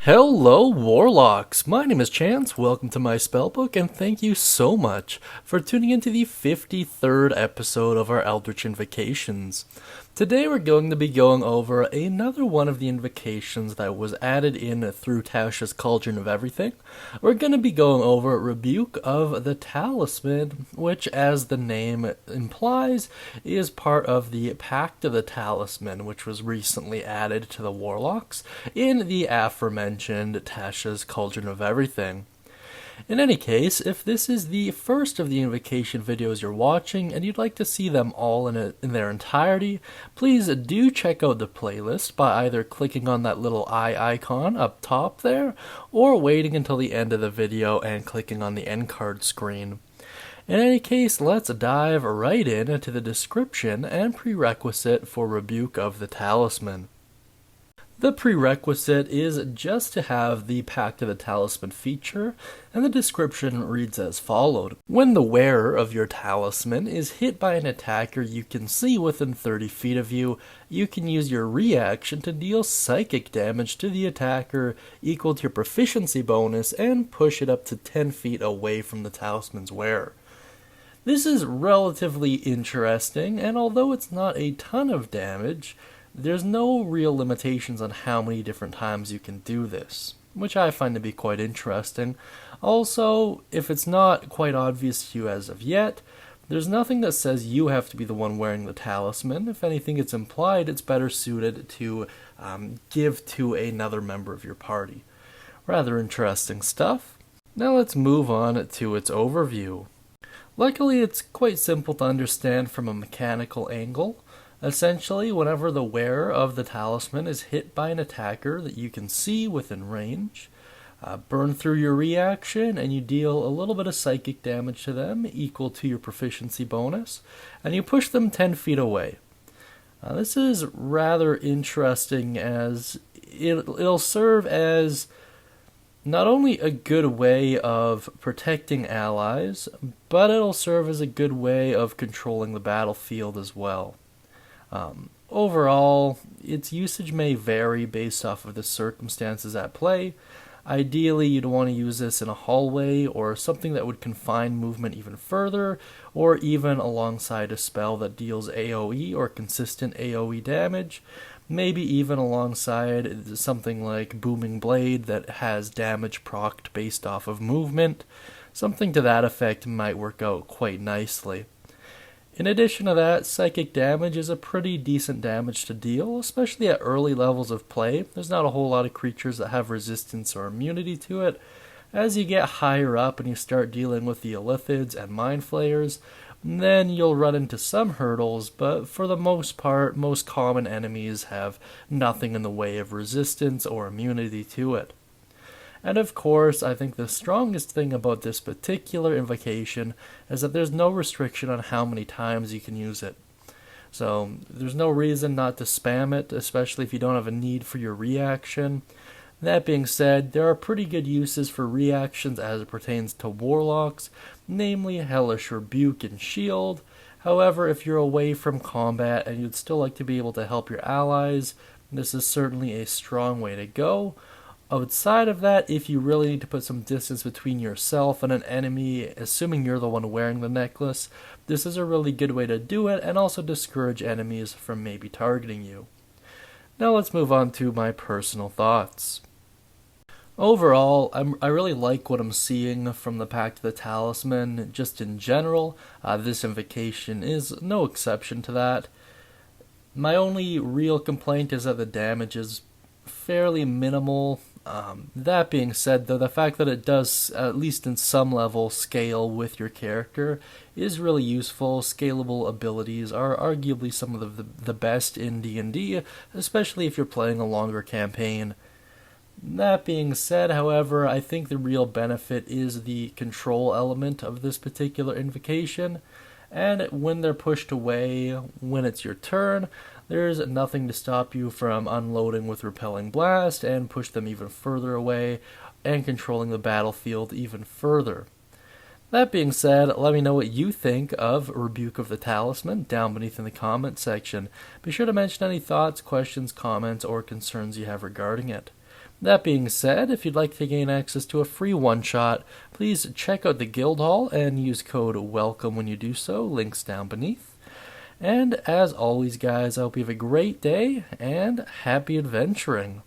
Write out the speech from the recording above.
Hello, Warlocks! My name is Chance, welcome to my spellbook, and thank you so much for tuning into the 53rd episode of our Eldritch Invocations. Today we're going to be going over another one of the invocations that was added in through Tasha's Cauldron of Everything. We're going to be going over Rebuke of the Talisman, which, as the name implies, is part of the Pact of the Talisman, which was recently added to the Warlocks in the aforementioned Tasha's Cauldron of Everything. In any case, if this is the first of the invocation videos you're watching and you'd like to see them all in their entirety, please do check out the playlist by either clicking on that little eye icon up top there, or waiting until the end of the video and clicking on the end card screen. In any case, let's dive right into the description and prerequisite for Rebuke of the Talisman. The prerequisite is just to have the Pact of the Talisman feature, and the description reads as followed. When the wearer of your talisman is hit by an attacker you can see within 30 feet of you, you can use your reaction to deal psychic damage to the attacker equal to your proficiency bonus and push it up to 10 feet away from the talisman's wearer. This is relatively interesting, and although it's not a ton of damage, there's no real limitations on how many different times you can do this, which I find to be quite interesting. Also, if it's not quite obvious to you as of yet, there's nothing that says you have to be the one wearing the talisman. If anything, it's implied it's better suited to give to another member of your party. Rather interesting stuff. Now let's move on to its overview. Luckily, it's quite simple to understand from a mechanical angle. Essentially, whenever the wearer of the talisman is hit by an attacker that you can see within range, burn through your reaction and you deal a little bit of psychic damage to them equal to your proficiency bonus, and you push them 10 feet away. This is rather interesting as it'll serve as not only a good way of protecting allies, but it'll serve as a good way of controlling the battlefield as well. Overall, its usage may vary based off of the circumstances at play. Ideally, you'd want to use this in a hallway or something that would confine movement even further, or even alongside a spell that deals AoE or consistent AoE damage, maybe even alongside something like Booming Blade that has damage procced based off of movement. Something to that effect might work out quite nicely. In addition to that, psychic damage is a pretty decent damage to deal, especially at early levels of play. There's not a whole lot of creatures that have resistance or immunity to it. As you get higher up and you start dealing with the Illithids and Mind Flayers, then you'll run into some hurdles, but for the most part, most common enemies have nothing in the way of resistance or immunity to it. And of course, I think the strongest thing about this particular invocation is that there's no restriction on how many times you can use it. So there's no reason not to spam it, especially if you don't have a need for your reaction. That being said, there are pretty good uses for reactions as it pertains to Warlocks, namely Hellish Rebuke and Shield. However, if you're away from combat and you'd still like to be able to help your allies, this is certainly a strong way to go. Outside of that, if you really need to put some distance between yourself and an enemy, assuming you're the one wearing the necklace, this is a really good way to do it and also discourage enemies from maybe targeting you. Now let's move on to my personal thoughts. Overall, I really like what I'm seeing from the Pact of the Talisman, just in general. This invocation is no exception to that. My only real complaint is that the damage is fairly minimal. That being said, though, the fact that it does, at least in some level, scale with your character is really useful. Scalable abilities are arguably some of the best in D&D, especially if you're playing a longer campaign. That being said, however, I think the real benefit is the control element of this particular invocation, and when they're pushed away when it's your turn, there's nothing to stop you from unloading with Repelling Blast and push them even further away and controlling the battlefield even further. That being said, let me know what you think of Rebuke of the Talisman down beneath in the comment section. Be sure to mention any thoughts, questions, comments, or concerns you have regarding it. That being said, if you'd like to gain access to a free one-shot, please check out the Guildhall and use code WELCOME when you do so, links down beneath. And as always, guys, I hope you have a great day and happy adventuring.